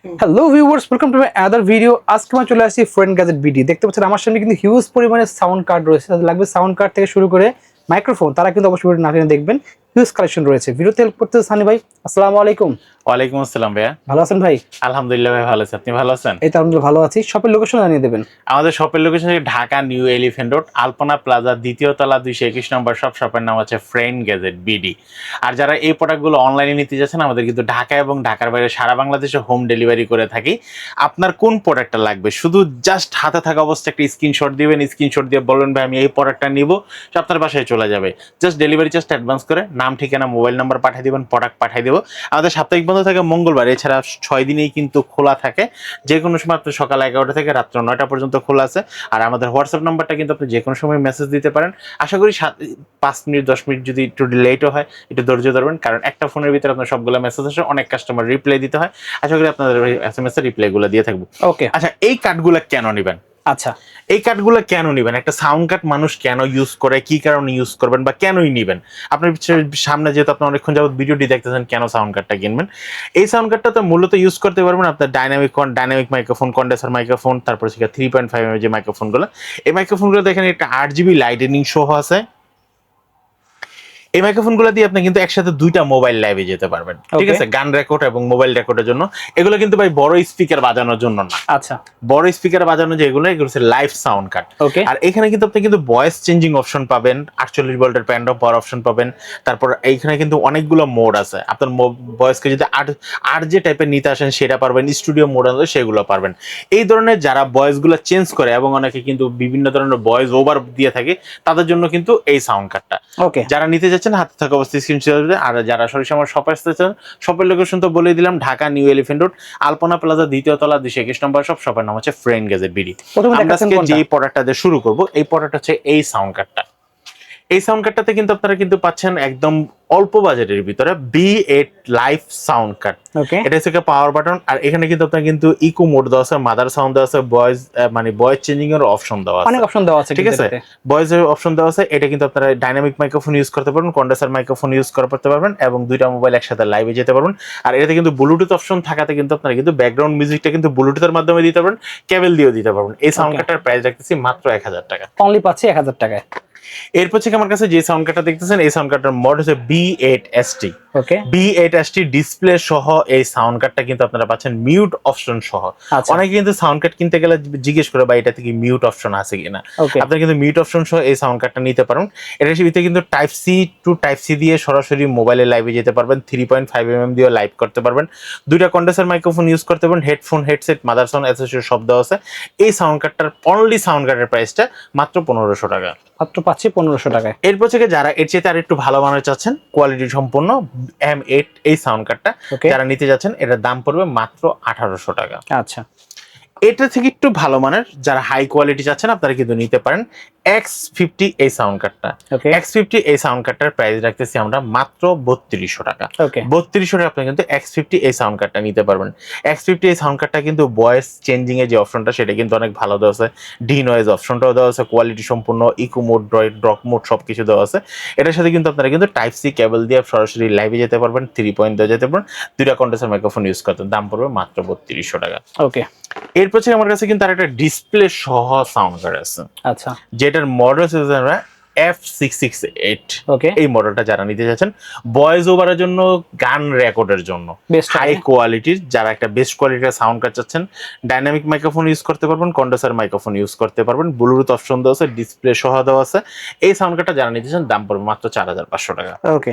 Hello viewers, welcome to my other video. আজকে আমরা চলে আসছি ফ্রেন্ড গ্যাজেট বিডি। দেখতে পাচ্ছেন আমার সামনে কিন্তু হিউজ পরিমাণে সাউন্ড কার্ড রয়েছে। তাদের লাগবে সাউন্ড কার্ড থেকে শুরু করে মাইক্রোফোন, তারা কিন্তু অবশ্যই ভিডিও না টেনে দেখবেন। হিউজ কালেকশন রয়েছে। ভিডিওতে হেল্প করতে সানি ভাই, আসসালামু আলাইকুম। ওয়ালাইকুম আসসালাম ভাইয়া। ভালো আছেন ভাই? আলহামদুলিল্লাহ ভাই, ভালো আছি। আপনি ভালো আছেন? এই তো আলহামদুলিল্লাহ ভালো আছি। শপের লোকেশন জানিয়ে দেবেন। আমাদের শপের লোকেশন হচ্ছে ঢাকা নিউ এলিফ্যান্ট রোড, আলপনা প্লাজা, দ্বিতীয় তলা, 221 নম্বর শপ। শপের নাম হচ্ছে ফ্রেন্ড গ্যাজেট বিডি। আর যারা এই প্রোডাক্টগুলো অনলাইনে নিতে যাচ্ছেন, আমাদের কিন্তু ঢাকা এবং ঢাকার বাইরে সারা বাংলাদেশে হোম ডেলিভারি করে থাকি। আপনার কোন প্রোডাক্টটা লাগবে, শুধু জাস্ট হাতে থাকা অবস্থায় একটা স্ক্রিনশট দিবেন। স্ক্রিনশট দিয়ে বলবেন ভাই আমি এই প্রোডাক্টটা নিব, সে আপনার বাসায় চলে যাবে। জাস্ট ডেলিভারি জাস্ট অ্যাডভান্স করে নাম, ঠিকানা, মোবাইল নাম্বার পাঠিয়ে দিবেন, প্রোডাক্ট পাঠিয়ে দেবো। আমাদের সাপ্তাহিক বন্ধ থাকে মঙ্গলবার, এছাড়া 6 দিনেই কিন্তু খোলা থাকে। যে কোনো সময় আপনি সকাল 11টা থেকে রাত্র 9টা পর্যন্ত খোলা আছে। আর আমাদের হোয়াটসঅ্যাপ নাম্বারটা কিন্তু আপনি যে কোনো সময় মেসেজ দিতে পারেন। আশা করি 5 মিনিট 10 মিনিট যদি একটু লেটও হয়, একটু ধৈর্য ধরবেন, কারণ একটা ফোনের ভিতরে আপনার সবগুলো মেসেজ আসে, অনেক কাস্টমার রিপ্লাই দিতে হয়। আশা করি আপনাদের SMS এর রিপ্লাইগুলো দিয়ে থাকবো। ওকে, আচ্ছা, এই কার্ডগুলো কেন নেবেন? আচ্ছা, এই কার্ডগুলো কেন নিবেন? একটা সাউন্ড কার্ড মানুষ কেন ইউজ করে, কি কারণে ইউজ করবেন বা কেনই নিবেন? আপনার সামনে যেহেতু আপনি অনেকক্ষণ যাবত ভিডিওটি দেখতেছেন, কেন সাউন্ড কার্ডটা কিনবেন? এই সাউন্ড কার্ডটা তো মূলত ইউজ করতে পারবেন আপনার ডাইনামিক মাইক্রোফোন, কন্ডেন্সার মাইক্রোফোন, তারপর সেটা 3.5 mm যে মাইক্রোফোনগুলো, এই মাইক্রোফোনগুলো দেখেন একটা 8GB লাইটেনিং সহ আছে। এই মাইক্রোফোনগুলো দিয়ে আপনি কিন্তু একসাথে দুইটা মোবাইল লাইভে যেতে পারবেন, ঠিক আছে? গান রেকর্ড এবং মোবাইল রেকর্ডের জন্য। এগুলো কিন্তু ভাই বড় স্পিকার বাজানোর জন্য না। আচ্ছা, বড় স্পিকার বাজানো যেগুলো, এগুলো হচ্ছে লাইভ সাউন্ড কার্ড। ওকে। আর এখানে কিন্তু আপনি কিন্তু ভয়েস চেঞ্জিং অপশন পাবেন, 48 ভোল্টের প্যান্ড অফ পাওয়ার অপশন পাবেন। তারপর এইখানে কিন্তু অনেকগুলো মোড আছে। আপনার ভয়েসকে যদি আর যে টাইপের নিতে আসেন সেটা পারবেন, স্টুডিও মোড আছে সেগুলো পারবেন। এই ধরনের যারা ভয়েসগুলো চেঞ্জ করে এবং অনেকে কিন্তু বিভিন্ন ধরনের ভয়েস ওভার দিয়ে থাকে, তাদের জন্য কিন্তু এই সাউন্ড কার্ডটা। ওকে, যারা নিতে যাচ্ছেন হাতে থাকা অবস্থায় স্ক্রিনশট দিবেন। আর যারা সরাসরি আমার শপে আসতে চান, শপের লোকেশন তো বলে দিলাম, ঢাকা নিউ এলিফ্যান্ট রোড, আলপনা প্লাজা, দ্বিতীয় তলা, 221 নম্বর শপ। শপের নাম হচ্ছে ফ্রেন্ড গ্যাজেট বিডি। আমরা আজকে যে প্রোডাক্টটা দিয়ে শুরু করব, এই প্রোডাক্ট হচ্ছে এই সাউন্ড কার্ডটা। এই সাউন্ড কার্ডটাতে কিন্তু আপনারা কিন্তু পাচ্ছেন একদম অল্প বাজেটের ভিতরে B8 লাইভ সাউন্ড কার্ড। এটা হচ্ছে পাওয়ার বাটন। আর এখানে কিন্তু আপনার কিন্তু ইকো মোড দেওয়া আছে, মাদার সাউন্ড দেওয়া আছে, ভয়েস মানে ভয়েস চেঞ্জিং এর অপশন দেওয়া আছে, অনেক অপশন দেওয়া আছে, ঠিক আছে? ভয়েস এর অপশন দেওয়া আছে। এটা কিন্তু আপনারা ডাইনামিক মাইক্রোফোন ইউজ করতে পারবেন, কন্ডেন্সার মাইক্রোফোন ইউজ করতে পারবেন এবং দুইটা মোবাইল একসাথে লাইভে যেতে পারবেন। আর এটাতে কিন্তু ব্লুটুথ অপশন থাকাতে কিন্তু আপনারা কিন্তু ব্যাকগ্রাউন্ড মিউজিকটা কিন্তু ব্লুটুথের মাধ্যমে দিতে পারবেন, কেবল দিয়েও দিতে পারবেন। এই সাউন্ড কার্ডটার প্রাইস রাখতেছি মাত্র 1000 টাকা। অনলি পাচ্ছি 1000 টাকায়। এরপর থেকে আমার কাছে যে সাউন্ড কার্ডটা দেখতেছেন, এই সাউন্ড কার্ডটার মডেল হচ্ছে B8ST। ওকে, B8ST ডিসপ্লে সহ এই সাউন্ড কার্ডটা কিন্তু আপনারা পাচ্ছেন মিউট অপশন সহ। অনেকে কিন্তু সাউন্ড কার্ড কিনতে গেলে জিজ্ঞেস করে বা এটা থেকে মিউট অপশন আছে কিনা। আপনারা কিন্তু মিউট অপশন সহ এই সাউন্ড কার্ডটা নিতে পারেন। এটার ভিতরে কিন্তু type C to type C দিয়ে সরাসরি মোবাইলে লাইভে যেতে পারবেন, 3.5 mm দিয়ে লাইভ করতে পারবেন, দুইটা কন্ডেন্সার মাইক্রোফোন ইউজ করতে পারবেন, headphone, headset, mother sound associated শব্দ আছে। এই সাউন্ড কার্ডটার অনলি সাউন্ড কার্ডের প্রাইসটা মাত্র 1500 টাকা। মাত্র পাচ্ছি 1500 টাকায়। এরপর থেকে যারা এর চেয়ে আর একটু ভালো মানের চাচ্ছেন, কোয়ালিটি সম্পন্ন M8 এই সাউন্ড কার্ডটা যারা নিতে যাচ্ছেন, এটার দাম পড়বে মাত্র 1800 টাকা। আচ্ছা, এটা থেকে একটু ভালো মানের যারা হাই কোয়ালিটি চাচ্ছেন, আপনারা কিন্তু নিতে পারেন X50 এই সাউন্ড কার্ডটা। X50 এই সাউন্ড কার্ডটার প্রাইস রাখতেছি আমরা মাত্র 3200 টাকা। 3200 টাকা আপনি কিন্তু X50 এই সাউন্ড কার্ডটা নিতে পারবেন। X50 এই সাউন্ড কার্ডটা কিন্তু ভয়েস চেঞ্জিং এর যে অপশনটা সেটা কিন্তু অনেক ভালো দেওয়া আছে, ডি নয়েজ অপশনটাও দেওয়া আছে, কোয়ালিটি সম্পূর্ণ, ইকো মোড, ড্রপ মোড সবকিছু দেওয়া আছে। এটার সাথে কিন্তু আপনারা কিন্তু টাইপ সি কেবল দিয়ে সরাসরি লাইভে যেতে পারবেন, 3 দিয়ে যেতে পারবেন, দুইটা কন্ডেন্সার মাইক্রোফোন ইউজ করতে। দাম পড়বে মাত্র 3200 টাকা। ওকে, এরপর থেকে আমার কাছে কিন্তু আরেকটা ডিসপ্লে সহ সাউন্ড কার্ড আছে। আচ্ছা, যেটার মডেল হচ্ছে F668। ওকে, এই মডেলটা যারা নিতে যাচ্ছেন ভয়েস ওভারের জন্য, গান রেকর্ডের জন্য, হাই কোয়ালিটির, যারা একটা বেস্ট কোয়ালিটির সাউন্ড কার্ড চাচ্ছেন, ডাইনামিক মাইক্রোফোন ইউজ করতে পারবেন, কন্ডেন্সার মাইক্রোফোন ইউজ করতে পারবেন, ব্লুটুথ অপশন দেওয়া আছে, ডিসপ্লে সহ দেওয়া আছে। এই সাউন্ড কার্ডটা যারা নিতে চান দাম পড়বে মাত্র 4500 টাকা। ওকে,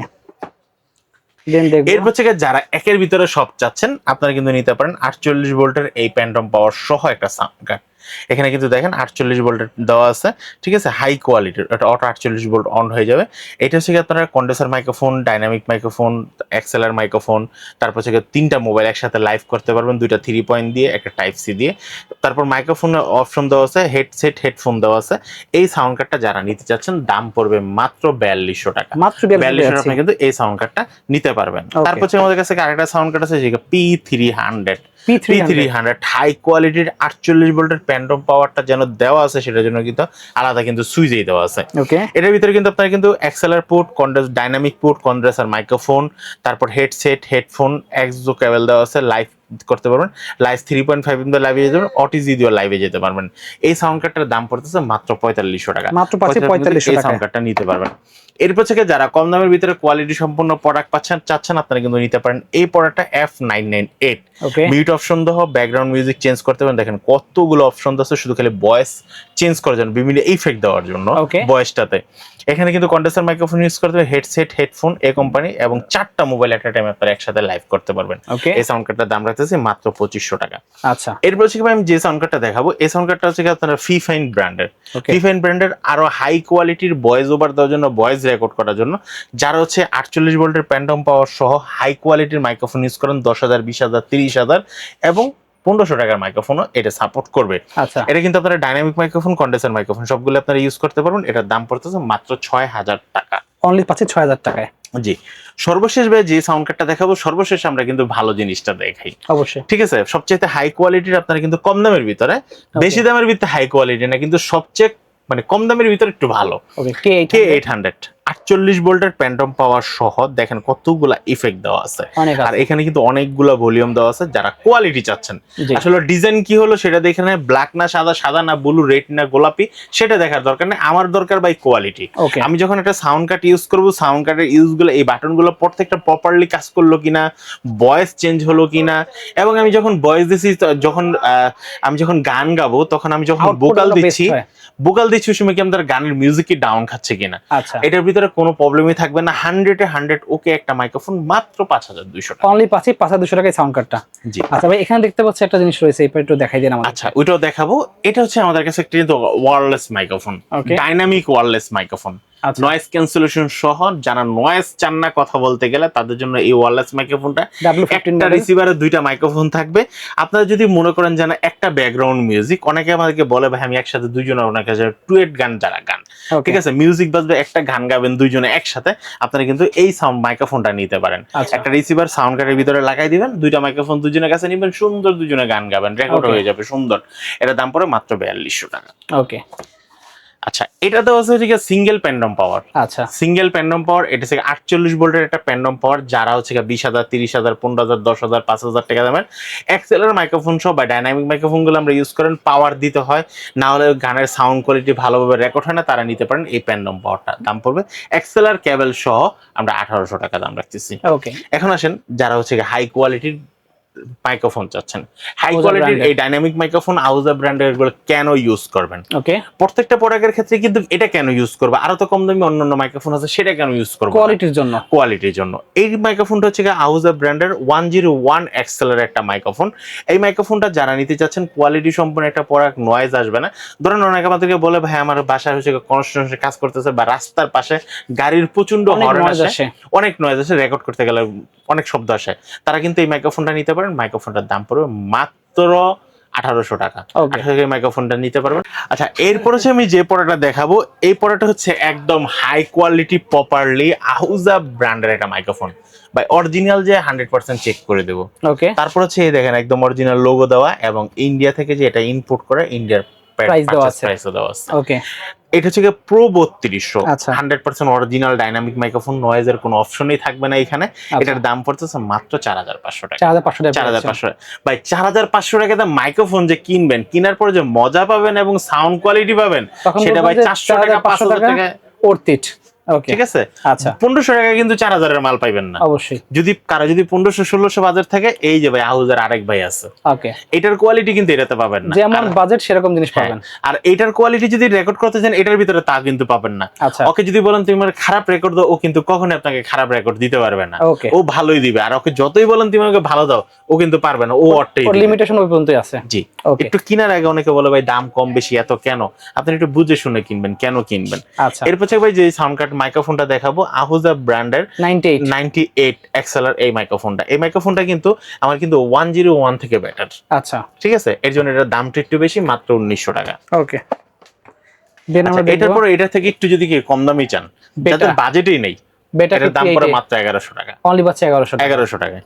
এরপর থেকে যারা একের ভিতরে সব চাচ্ছেন, আপনারা কিন্তু নিতে পারেন 48 ভোল্টের এই প্যান্টম পাওয়ার সহ একটা সাউন্ড কার্ড। এখানে কিন্তু দেখেন 48 ভোল্টের দেওয়া আছে, ঠিক আছে? হাই কোয়ালিটির, এটা অটো 48 ভোল্ট অন হয়ে যাবে। এটা হচ্ছে আপনারা condenser microphone, dynamic microphone, XLR microphone, তারপর হচ্ছে তিনটা মোবাইল একসাথে লাইভ করতে পারবেন, দুইটা 3 পয়েন্ট দিয়ে, একটা টাইপ সি দিয়ে। তারপর মাইক্রোফোনের অপশন দেওয়া আছে, হেডসেট, হেডফোন দেওয়া আছে। এই সাউন্ড কার্ডটা যারা নিতে চাচ্ছেন দাম পড়বে মাত্র 4200 টাকা। মাত্র 4200 আপনি কিন্তু এই সাউন্ড কার্ডটা নিতে পারবেন। তারপর হচ্ছে আমাদের কাছে আরেকটা সাউন্ড কার্ড আছে, যেটা P300 হাই কোয়ালিটির 48 ভোল্টের প্যান্টম পাওয়ারটা যেন দেওয়া আছে, সেটার জন্য কিন্তু আলাদা কিন্তু সুইচই দেওয়া আছে। এটার ভিতরে কিন্তু আপনার কিন্তু XLR port, dynamic port, condenser microphone, তারপর হেডসেট, হেডফোন, এক্সো কেবল দেওয়া আছে, লাইভ করতে পারবেন, লাইভ 3.5 এম লাইভে যেতে পারবেন, অটিজি দিয়ে লাইভে যেতে পারবেন। এই সাউন্ড কার্ডটার দাম পড়তেছে মাত্র 4500 টাকা, মাত্র 4500 এই টাকা। সাউন্ড কার্ডটা নিতে পারবেন। এরপর থেকে যারা কম দামের ভিতরে কোয়ালিটি সম্পন্ন প্রোডাক্ট চাচ্ছেন আপনারা কিন্তু নিতে পারেন এই প্রোডাক্টটা F998। ওকে, মিউট অপশন দেহ, ব্যাকগ্রাউন্ড মিউজিক চেঞ্জ করতে পারেন, দেখেন কতগুলো অপশন আছে শুধু খালি ভয়েস চেঞ্জ করার জন্য, বিভিন্ন ইফেক্ট দেওয়ার জন্য ভয়েসটাতে। এখানে কিন্তু কন্ডেন্সার মাইক্রোফোন ইউজ করতে হবে, হেডসেট, হেডফোন এই কোম্পানি, এবং 4টা মোবাইল একটা টাইমে আপনারা একসাথে লাইভ করতে পারবেন। এই সাউন্ড কার্ডটার দাম রাখতেছি মাত্র 2500 টাকা। আচ্ছা, এরপর হচ্ছে আমি যে সাউন্ড কার্ডটা দেখাবো, এই সাউন্ড কার্ডটা হচ্ছে আপনারা ফিফাইন ব্র্যান্ডের। ফিফাইন ব্র্যান্ডের আরো হাই কোয়ালিটির ভয়েস ওভার দেওয়ার জন্য, ভয়েস রেকর্ড করার জন্য, যারা হচ্ছে 48 ভোল্টের প্যান্টম পাওয়ার সহ হাই কোয়ালিটির মাইক্রোফোন ইউজ করেন, 10,000, 20,000, 30,000 এবং 1500 টাকার মাইক্রোফোনও এটা সাপোর্ট করবে। আচ্ছা, এটা কিন্তু আপনারা ডাইনামিক মাইক্রোফোন, কন্ডেন্সার মাইক্রোফোন সবগুলো আপনারা ইউজ করতে পারবেন। এটার দাম পড়তেছে মাত্র 6000 টাকা। অনলি পাচ্ছি 6000 টাকায়। জি, সর্বশেষ ভাই যে সাউন্ড কার্ডটা দেখাবো, সর্বশেষ আমরা কিন্তু ভালো জিনিসটা দেখাই অবশ্যই, ঠিক আছে। সবচেয়ে হাই কোয়ালিটির আপনারা কিন্তু কম দামের ভিতরে, বেশি দামের ভিতরে হাই কোয়ালিটি না, কিন্তু সবচেয়ে মানে কম দামের ভিতরে একটু ভালো, ওকে, K800 48 ভোল্টের প্যান্টম পাওয়ার সহ, দেখেন কতগুলা ইফেক্ট দেওয়া আছে, আর এখানে কিন্তু অনেকগুলা ভলিউম দেওয়া আছে। যারা কোয়ালিটি চাচ্ছেন, আসলে ডিজাইন কি হলো সেটা দেখে না, ব্ল্যাক না সাদা, সাদা না ব্লু, রেড না গোলাপি, সেটা দেখার দরকার নেই। আমার দরকার ভাই কোয়ালিটি। আমি যখন একটা সাউন্ড কার্ড ইউজ করব, সাউন্ড কার্ডের ইউজগুলো, এই বাটনগুলো প্রত্যেকটা প্রপারলি কাজ করলো কিনা, ভয়েস চেঞ্জ হলো কিনা, এবং আমি যখন ভয়েস দিচ্ছি, যখন আমি যখন গান গাবো, তখন আমি যখন ভোকাল দিচ্ছি ওই সময় কি আমাদের গানের মিউজিক কি ডাউন খাচ্ছে কিনা, এটার ভিতরে কোনো প্রবলেমই থাকবে না। 100-এ 100 ওকে একটা মাইক্রোফোন মাত্র 5200 টাকা। অনলি পাচ্ছি 5200 টাকায় সাউন্ড কার্ডটা। জি, আচ্ছা ভাই, এখানে দেখতে পাচ্ছি একটা জিনিস রয়েছে, এটা একটু দেখাই দেন আমাদের। আচ্ছা, ওইটাও দেখাবো। এটা হচ্ছে আমাদের কাছে একটা কিন্তু wireless microphone, dynamic wireless microphone, noise cancellation সহ। যারা নয়েজ চান না কথা বলতে গেলে, তাদের জন্য এই ওয়্যারলেস মাইক্রোফোনটা। একটা রিসিভারে 2টা মাইক্রোফোন থাকবে। আপনারা যদি মনে করেন যেন একটা ব্যাকগ্রাউন্ড মিউজিক, অনেকে আমাদেরকে বলে ভাই আমি একসাথে দুইজনের, অনেকে টুয়েট গান, যারা গান ঠিক আছে মিউজিক বাজবে, একটা গান গাবেন দুইজনে একসাথে, আপনারা কিন্তু এই সাউন্ড মাইক্রোফোনটা নিতে পারেন। একটা রিসিভার সাউন্ড কার্ডের ভিতরে লাগাই দিবেন, 2টা মাইক্রোফোন দুজনের কাছে নিবেন, সুন্দর দুজনে গান গাবেন, রেকর্ড হয়ে যাবে সুন্দর। এটা দাম পড়ে মাত্র 4200 টাকা। ওকে, আচ্ছা, এটা তো হচ্ছে ঠিক আছে সিঙ্গেল প্যান্ডম পাওয়ার। আচ্ছা, সিঙ্গেল প্যান্ডম পাওয়ার, এটা হচ্ছে 48 ভোল্টের একটা প্যান্ডম পাওয়ার। যারা হচ্ছে 20,000, 30,000, 15,000, 10,000, 5,000 টাকা দামের এক্সেলের মাইক্রোফোন সহ বা ডাইনামিক মাইক্রোফোন গুলো আমরা ইউজ করেন, পাওয়ার দিতে হয়, না হলে গানের সাউন্ড কোয়ালিটি ভালোভাবে রেকর্ড হয় না, তারা নিতে পারেন এই প্যান্ডম পাওয়ারটা। দাম পড়বে এক্সেলার কেবল সহ আমরা 1800 টাকা দাম রাখতেছি। ওকে, এখন আসেন যারা হচ্ছে হাই কোয়ালিটির মাইক্রোফোন চাচ্ছেন, হাই কোয়ালিটির এই ডাইনামিক মাইক্রোফোন আউজা ব্র্যান্ডের গুলো কেন ইউজ করবেন? ওকে, প্রত্যেকটা প্রোডাক্টের ক্ষেত্রে কিন্তু এটা কেন ইউজ করবে, আরো তো কম দামি অন্যান্য মাইক্রোফোন আছে, সেটা কেন ইউজ করবে? কোয়ালিটির জন্য। কোয়ালিটির জন্য। এই মাইক্রোফোনটা হচ্ছে আউজা ব্র্যান্ডের 101 এক্সেলের একটা মাইক্রোফোন। এই মাইক্রোফোনটা যারা নিতে চাচ্ছেন, কোয়ালিটি সম্পন্ন একটা প্রোডাক্ট, নয়েজ আসবে না। ধরেন অনেকে আমাদেরকে বলে ভাই আমার বাসায় হচ্ছে কনস্ট্রাকশন কাজ করতেছে, বা রাস্তার পাশে গাড়ির প্রচন্ড হর্ন আসে, অনেক নয়েজ আসে, রেকর্ড করতে গেলে অনেক শব্দ আসে, তারা কিন্তু এই মাইক্রোফোনটা নিতে পারেন। মাইক্রোফোনটার দাম পড়বে মাত্র 1800 টাকা। 1800 মাইক্রোফোনটা নিতে পারবেন। আচ্ছা, এরপর হচ্ছে আমি যে প্রোডাক্টটা দেখাবো, এই প্রোডাক্টটা হচ্ছে একদম হাই কোয়ালিটি প্রপারলি আহুজা ব্র্যান্ডের একটা মাইক্রোফোন। বাই অরিজিনাল যে 100% চেক করে দেবো। ওকে, তারপর হচ্ছে এই দেখেন একদম অরিজিনাল লোগো দেওয়া, এবং ইন্ডিয়া থেকে যে এটা ইনপুট করে, ইন্ডিয়ার প্রাইস দেওয়া আছে। ওকে, এটা হচ্ছে প্রো 3200, 100% অরিজিনাল ডাইনামিক মাইক্রোফোন, নয়েজের কোনো অপশনই থাকবে না এখানে। এটার দাম পড়তেছে মাত্র 4500 টাকা। 4500 ভাই, 4500 টাকাতে মাইক্রোফোন যে কিনবেন, কেনার পরে যে মজা পাবেন এবং সাউন্ড কোয়ালিটি পাবেন, সেটা ভাই 400 টাকা 500 টাকা অর্থিট। ঠিক আছে। আচ্ছা, 1500 টাকা কিন্তু 4000 এর মাল পাইবেন না অবশ্যই। যদি 1500-1600 বাজার থাকে, এই যে ভাই আহুজার আরেক ভাই আছে, ওকে, এটার কোয়ালিটি কিন্তু এটাতে পাবেন না, যেমন বাজেট সেরকম জিনিস পাবেন। আর এটার কোয়ালিটি যদি রেকর্ড করতে চান এটার ভিতরে, তা কিন্তু পাবেন না। ওকে যদি বলেন তুমি আমার খারাপ রেকর্ড দাও, ও কিন্তু কখনোই আপনাকে খারাপ রেকর্ড দিতে পারবে না, ও ভালোই দিবে। আর ওকে যতই বলেন তুমি আমাকে ভালো দাও, ও কিন্তু পারবে না, ও অটটাই দিবে, লিমিটেশন ওই পর্যন্তই আছে। জি, একটু কেনার আগে অনেকে বলে ভাই দাম কম বেশি এত কেন, আপনি একটু বুঝে শুনে কিনবেন, কেন কিনবেন। আচ্ছা, এরপর ভাই যে সাউন্ড কার্ড মাইক্রোফোনটা দেখাবো, আহুজা ব্র্যান্ডের 98 এক্সএলআর এই মাইক্রোফোনটা। এই মাইক্রোফোনটা কিন্তু আমার কিন্তু 101 থেকে বেটার। আচ্ছা, ঠিক আছে, এর জন্য এটার দামটা একটু বেশি, মাত্র 1900 টাকা। ওকে, এটার পরে এটা থেকে একটু যদি কম দামি চান, যাদের বাজেটই নেই, এটার দাম পড়ে মাত্র 1100 টাকা। অনলি পাচ্ছে 1100 টাকা।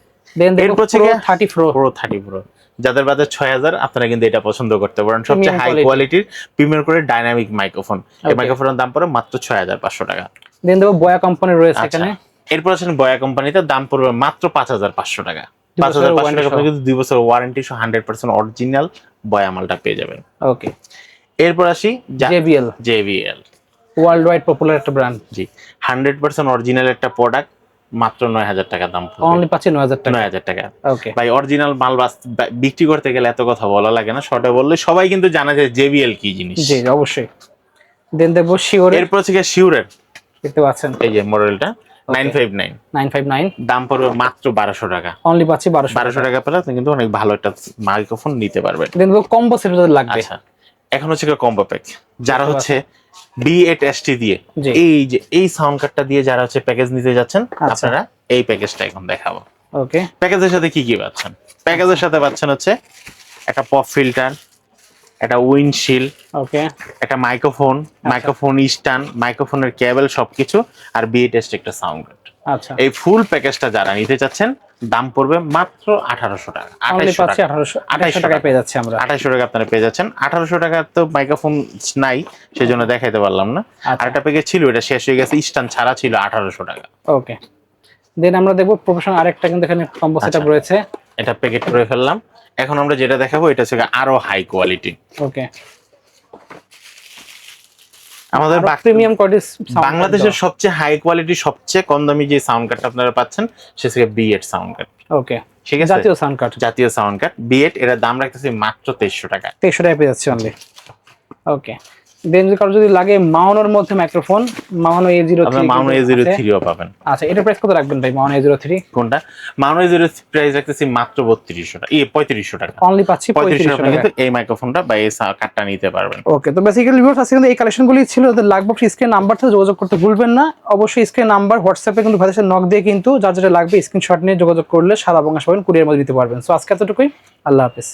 এরপর থেকে 30 প্রো, যাদের বাজেট 6000, আপনারা কিন্তু এটা পছন্দ করতে পারেন। সবচেয়ে হাই কোয়ালিটির প্রিমিয়ার করে ডাইনামিক মাইক্রোফোন। এই মাইক্রোফোনের দাম পড়ে মাত্র 6500 টাকা। দেন দেখো বয়া কোম্পানি রয়েছে এখানে। এরপর আছেন বয়া কোম্পানিতে, দাম পড়বে মাত্র 5500 টাকা। 5500 টাকা আপনারা কিন্তু 2 বছর ওয়ারেন্টি সহ 100% অরিজিনাল বয়ামালটা পেয়ে যাবেন। ওকে, এরপর আসি JBL ওয়ার্ল্ড ওয়াইড পপুলার একটা ব্র্যান্ড। জি, 100% অরিজিনাল একটা প্রোডাক্ট, মাত্র 9000 টাকা দাম পড়বে। অনলি পাচ্ছি 9000 টাকা। 9000 টাকা। ওকে ভাই অরিজিনাল মাল বিক্রি করতে গেলে এত কথা বলা লাগে না, শর্টে বললে সবাই কিন্তু জানে যে JBL কি জিনিস। জি অবশ্যই। দেন দেখবো শিওর, এরপর থেকে শিওরের দেখতে পাচ্ছেন এই যে মডেলটা 959 দাম পড়বে মাত্র 1200 টাকা। অনলি পাচ্ছি 1200 টাকা পেলে আপনি কিন্তু অনেক ভালো একটা মাইক্রোফোন নিতে পারবেন। দেন দেখবো কম্বো সেট যদি লাগবে। আচ্ছা, এখন হচ্ছে কম্বো প্যাক, যারা হচ্ছে B8ST দিয়ে জি। এই যে এই সাউন্ড কার্ডটা দিয়ে যারা হচ্ছে প্যাকেজ নিতে যাচ্ছেন, আচ্ছা। আপনারা এই প্যাকেজটা এখন দেখাবো। ওকে, প্যাকেজের সাথে কি কি পাচ্ছেন? প্যাকেজের সাথে পাচ্ছেন হচ্ছে একটা পপ ফিল্টার, একটা উইন্ডশিল্ড, ওকে একটা মাইক্রোফোন, মাইক্রোফোন স্ট্যান্ড, মাইক্রোফোনের কেবল সবকিছু, আর B8ST একটা সাউন্ড কার্ড। আচ্ছা, এই ফুল প্যাকেজটা যারা নিতে চাচ্ছেন দাম পড়বে মাত্র 1800 টাকা। অনলি 2800 পাচ্ছি টাকা। 2800 টাকায় পেয়ে যাচ্ছি আমরা। 2800 টাকা আপনারা পেয়ে যাচ্ছেন। 1800 টাকা তো মাইক্রোফোন নাই, সেজন্য দেখাইতে পারলাম না। আচ্ছা। আর একটা প্যাকেজ ছিল, এটা শেষ হয়ে গেছে, স্ট্যান্ড ছাড়া ছিল 1800 টাকা। ওকে, দেন আমরা দেখবো প্রফেশনাল আরেকটা কিন্তু এখানে কম্বো সেটআপ আচ্ছা। রয়েছে। এটা প্যাকেট করে ফেললাম। এখন আমরা যেটা দেখাবো এটা হচ্ছে আরো হাই কোয়ালিটি। ওকে, আমাদের প্রিমিয়াম কোয়ালিটি বাংলাদেশের সবচেয়ে হাই কোয়ালিটি, সবচেয়ে কম দামি যে সাউন্ড কার্ডটা আপনারা পাচ্ছেন সে থেকে B8 সাউন্ড কার্ড। ওকে, ঠিক আছে, জাতীয় সাউন্ড কার্ড, জাতীয় সাউন্ড কার্ড B8, এর দাম রাখতেছি মাত্র 2300 টাকা। 2300 টাকায় পেয়ে যাচ্ছি অনলি। ওকে, দেন কারো যদি লাগে মাউনোর মধ্যে মাইক্রোফোন, মাউনো A03, আপনারা মাউনো A03 ও পাবেন। আচ্ছা, এটা প্রাইস কত রাখবেন ভাই মাউনো A03? কোনটা? মাউনো A03 প্রাইস রাখতেছি মাত্র 3200 টাকা, 3500 টাকা। অনলি পাচ্ছি 3500 টাকা টাকা। কিন্তু এই মাইক্রোফোনটা বা এই কার্ডটা নিতে পারবেন। ওকে, তো বেসিক্যালি ভিউয়ার্স আজকে কিন্তু এই কালেকশনগুলি ছিল। যাদের লাগবে স্ক্রিন নাম্বার থেকে যোগাযোগ করতে ভুলবেন না। অবশ্যই স্ক্রিন নাম্বার হোয়াটসঅ্যাপে কিন্তু ভাইদের সাথে নক দিয়ে কিন্তু যার যেটা লাগবে স্ক্রিনশট নিয়ে যোগাযোগ করলে সারা বাংলা সবাই কুরিয়ার মধ্যে দিতে পারবেন। সো আজকে এতটুকুই, আল্লাহ হাফেজ।